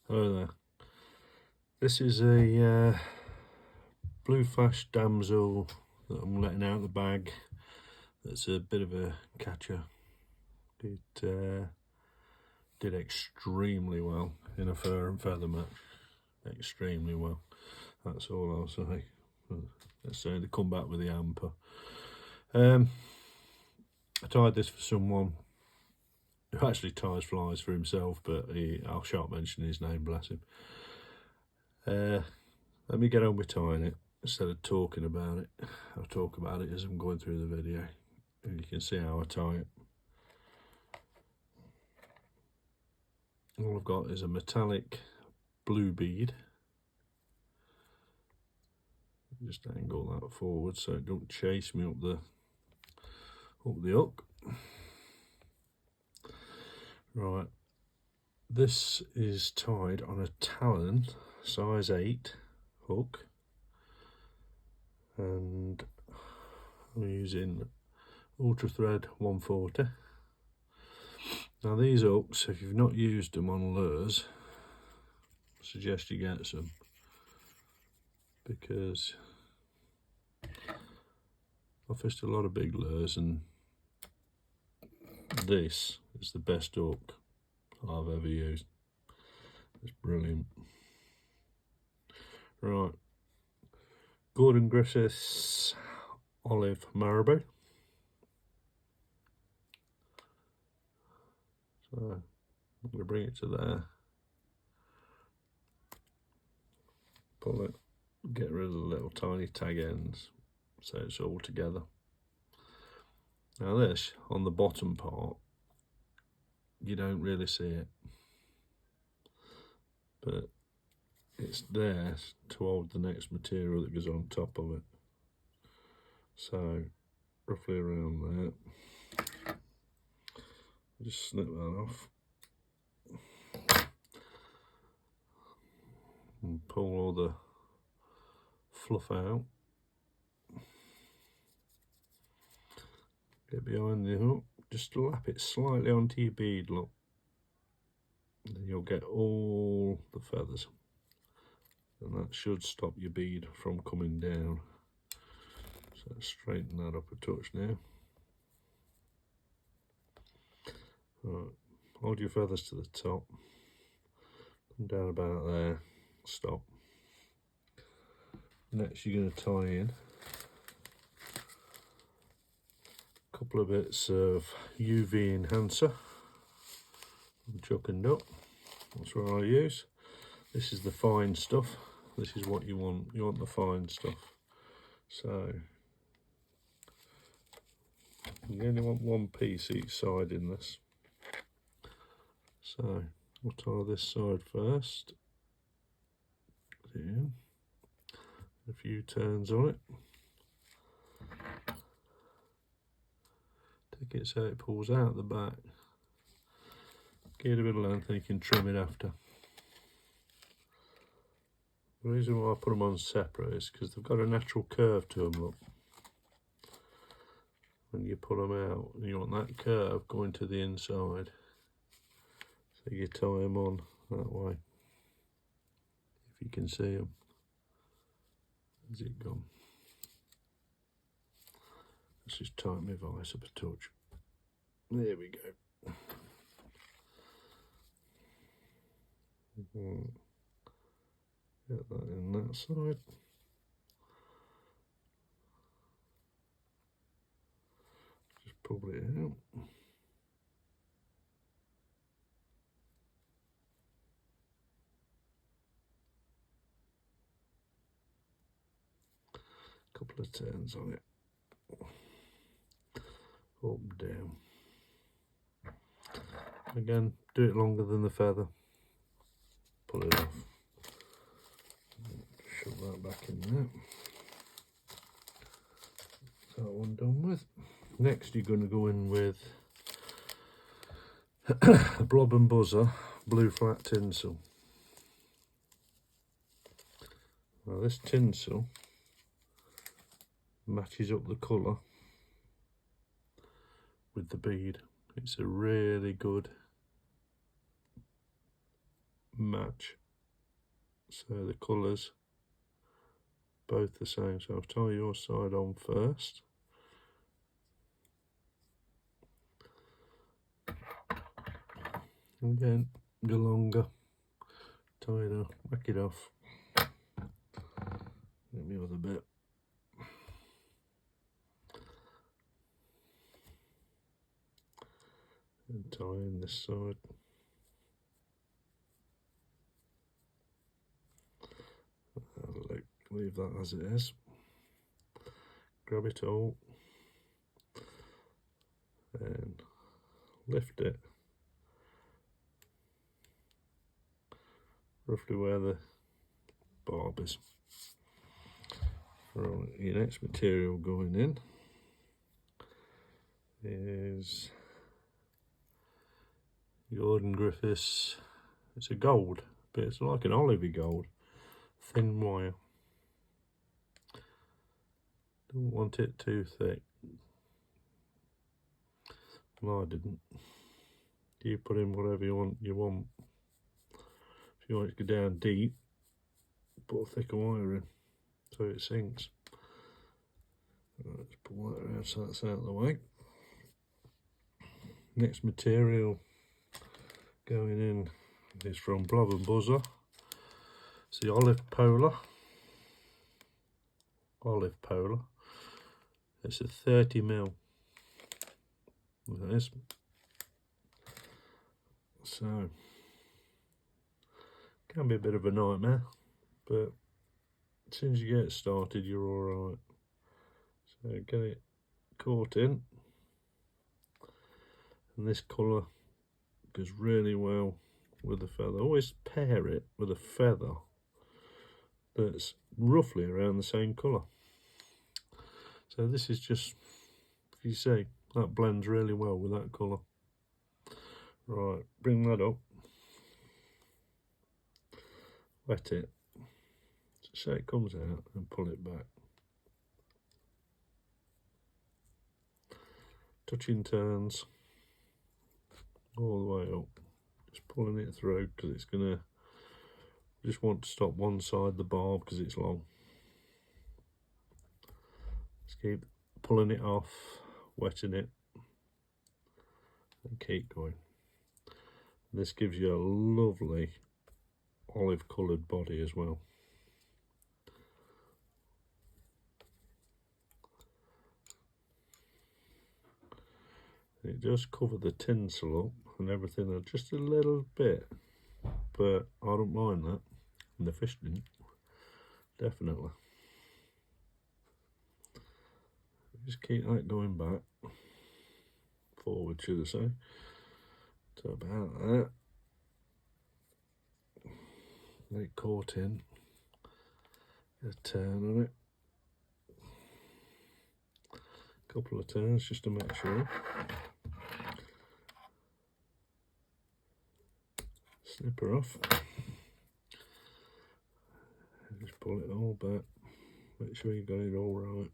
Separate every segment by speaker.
Speaker 1: Hello there. This is a blue flash damsel that I'm letting out of the bag. That's a bit of a catcher. It did extremely well in a fur and feather match. Extremely well. That's all I'll say. Let's say they come back with the amper. I tied this for someone who actually ties flies for himself, but I shan't mention his name, bless him. Let me get on with tying it instead of talking about it. I'll talk about it as I'm going through the video, and you can see how I tie it. All I've got is a metallic blue bead. Just angle that forward so it don't chase me up the hook. Right, this is tied on a Talon size 8 hook, and I'm using Ultra Thread 140. Now these hooks, if you've not used them on lures, I suggest you get some, because I've fished a lot of big lures and this is the best hook I've ever used. It's brilliant. Right, Gordon Griffiths Olive Marabou. So I'm going to bring it to there, pull it, get rid of the little tiny tag ends so it's all together. Now this, on the bottom part, you don't really see it, but it's there to hold the next material that goes on top of it. So roughly around there. Just snip that off and pull all the fluff out. Get behind the hook, just lap it slightly onto your bead, look. And then you'll get all the feathers. And that should stop your bead from coming down. So straighten that up a touch now. Right, hold your feathers to the top. Come down about there, stop. Next you're going to tie in a couple of bits of UV enhancer from Chuck and Duck. That's what I use. This is the fine stuff. This is what you want. You want the fine stuff. So you only want one piece each side in this. So we'll tie this side first. Yeah. A few turns on it. Take it so it pulls out the back. Get a bit of length and you can trim it after. The reason why I put them on separate is because they've got a natural curve to them, look. When you pull them out, you want that curve going to the inside. So you tie them on that way. If you can see them. Where's it gone? Let's just tighten my vise up a touch. There we go. Get that in that side. Just pull it out. Couple of turns on it. Up, down. Again, do it longer than the feather. Pull it off. Shove that back in there. That one done with. Next you're going to go in with a Blob and Buzzer blue flat tinsel. Now this tinsel matches up the colour with the bead. It's a really good match, so the colours both the same. So I'll tie your side on first. Again, go longer, tie it off, whack it off. Get me other bit. And tie in this side. Leave that as it is. Grab it all and lift it roughly where the barb is. Right, your next material going in is Gordon Griffiths. It's a gold, but it's like an olivey gold, thin wire. Don't want it too thick. Well, I didn't. You put in whatever you want. If you want it to go down deep, put a thicker wire in so it sinks. Right, let's pull that around so that's out of the way. Next material going in is from Blob and Buzzer. It's the Olive Polar. It's a 30mm. This. So can be a bit of a nightmare, but as soon as you get started, you're all right. So get it caught in, and this colour goes really well with the feather. Always pair it with a feather that's roughly around the same colour. So this is just, you see, that blends really well with that colour. Right, bring that up, wet it, so it comes out, and pull it back. Touching turns all the way up, just pulling it through because it's gonna, just want to stop one side the barb because it's long. Just keep pulling it off, wetting it, and keep going. This gives you a lovely olive coloured body as well. It does cover the tinsel up and everything just a little bit, but I don't mind that, and the fish didn't, definitely. Just keep that going back, forward should I say, to about that. Get it caught in, get a turn on it, a couple of turns just to make sure. Snip her off, just pull it all back, make sure you got it all right.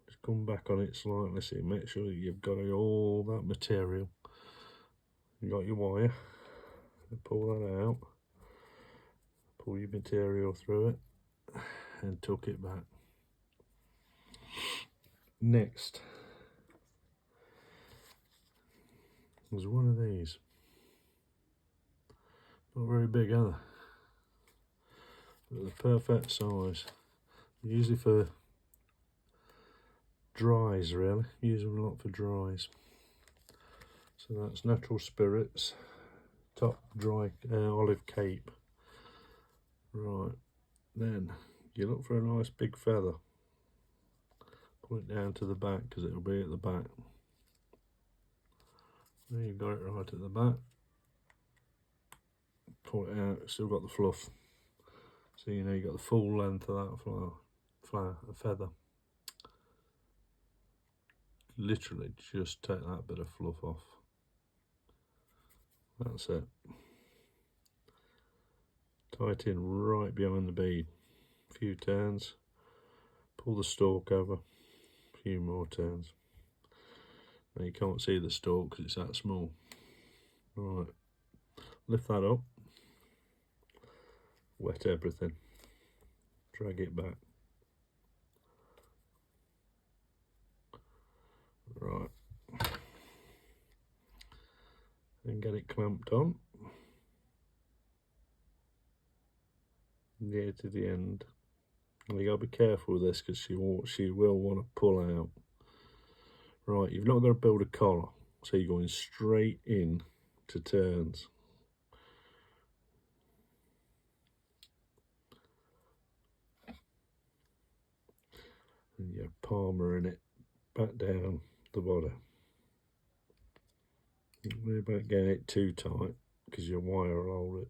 Speaker 1: Just come back on it slightly, so make sure you've got all that material. You got your wire, and pull that out, pull your material through it, and tuck it back. Next, there's one of these. Not very big, are they? But they're perfect size. Usually for dries, really. Use them a lot for dries. So that's Natural Spirits, top dry olive cape. Right, then you look for a nice big feather. Pull it down to the back because it'll be at the back. There you got it right at the back. Pull it out, still got the fluff. So you know you got the full length of that feather. Literally just take that bit of fluff off. That's it. Tie it in right behind the bead. A few turns. Pull the stalk over. A few more turns. Now you can't see the stalk because it's that small. Right, lift that up, wet everything, drag it back. Right, and get it clamped on near to the end. And you gotta be careful with this because she will want to pull out. Right, you've not got to build a collar, so you're going straight in to turns. And you're palmering it back down the body. Don't worry about getting it too tight because your wire will hold it.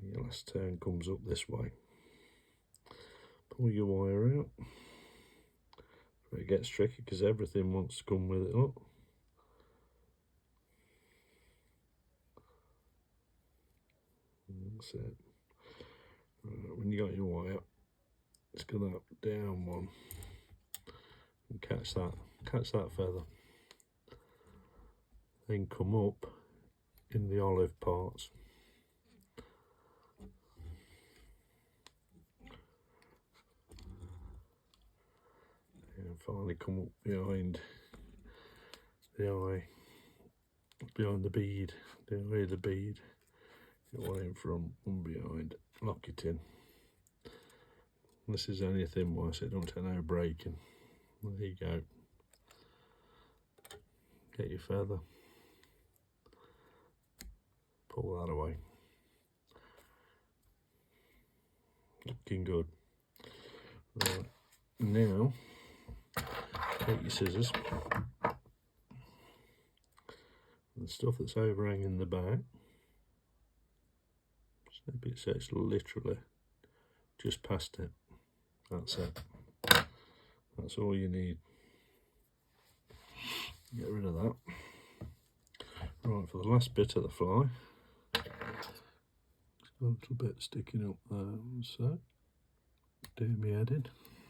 Speaker 1: Your last turn comes up this way. Pull your wire out. But it gets tricky because everything wants to come with it up. That's it. Right, when you got your wire, just go that down one and catch that feather. Then come up in the olive parts. And finally come up behind the eye, behind the bead, the eye of the bead. Get one in front, one behind, lock it in. This is only a thin wire, so it don't take no breaking. There you go. Get your feather. Pull that away. Looking good. Right, now take your scissors. The stuff that's overhanging the back. Snip it so it's literally just past it. That's it. That's all you need. Get rid of that. Right, for the last bit of the fly, a little bit sticking up there, so do me head in.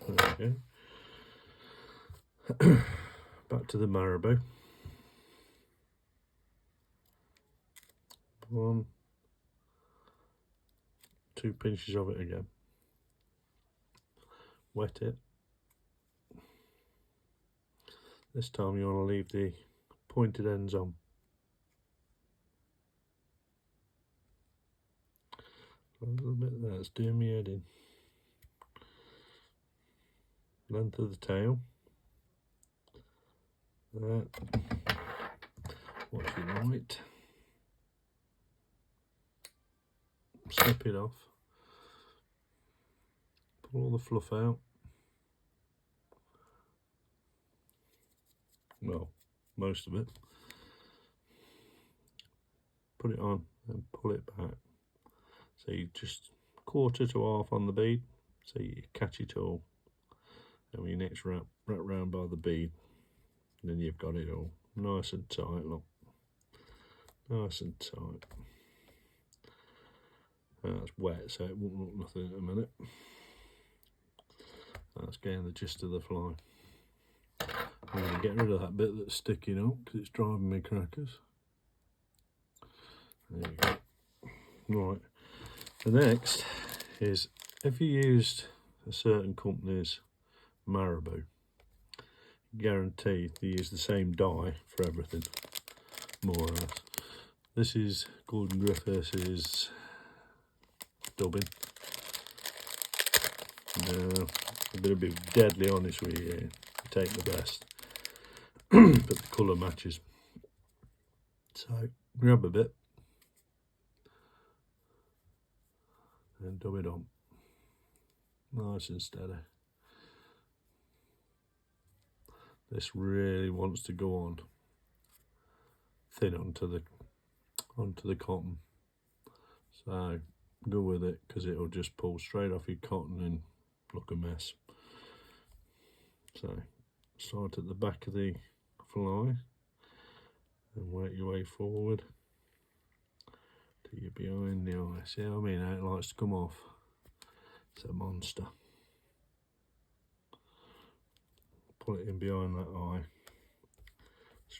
Speaker 1: There we go. Back to the marabou. 1, 2 pinches of it again. Wet it. This time you want to leave the pointed ends on. A little bit there, it's doing me head in. Length of the tail. That. Watch your light. Snip it off. Pull all the fluff out. Well, most of it. Put it on and pull it back. So you just quarter to half on the bead, so you catch it all. And when you next wrap round by the bead, then you've got it all nice and tight. Look, nice and tight. That's wet, so it won't look nothing in a minute. That's getting the gist of the fly. I'm going to get rid of that bit that's sticking up because it's driving me crackers. There you go. Right. The next is, if you used a certain company's marabou, guaranteed they use the same dye for everything, more or less. This is Gordon Griffiths' dubbing. Now, I'm going to be deadly honest with you here. Take the best, but the colour matches. So grab a bit and dub it on, nice and steady. This really wants to go on thin onto the cotton, so go with it because it'll just pull straight off your cotton and look a mess. So start at the back of the fly and work your way forward till you're behind the eye. See what I mean? How it likes to come off. It's a monster. Pull it in behind that eye.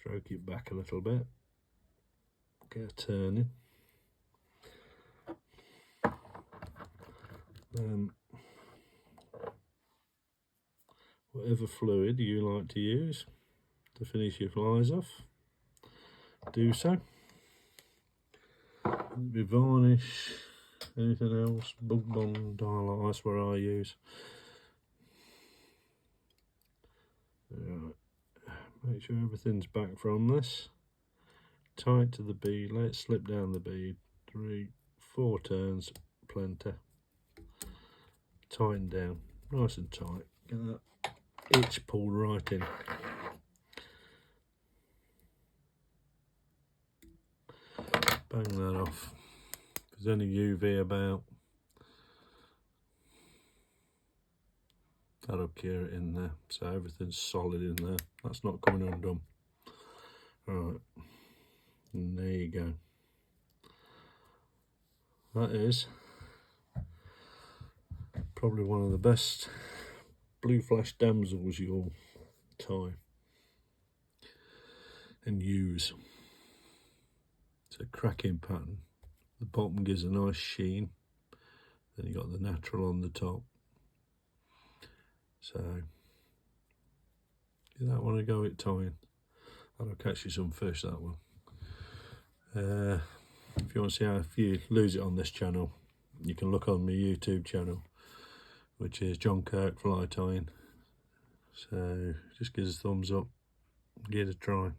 Speaker 1: Stroke it back a little bit, get a turning. Then whatever fluid you like to use to finish your flies off, do so. Be varnish, anything else, Bug Bond, Dial Ice where I use. Right. Make sure everything's back from this. Tight to the bead, let it slip down the bead. 3, 4 turns, plenty. Tighten down, nice and tight. Get that itch pulled right in. Bang that off. If there's any UV about, that'll cure it in there. So everything's solid in there. That's not coming undone. Right, and there you go. That is probably one of the best blue flash damsels you'll tie and use. It's a cracking pattern. The bottom gives a nice sheen, then you got the natural on the top. So you don't want to go at tying. That'll catch you some fish, that one. If you want to see how if you lose it on this channel, you can look on my YouTube channel, which is John Kirk Fly Tying. So just give us a thumbs up, give it a try.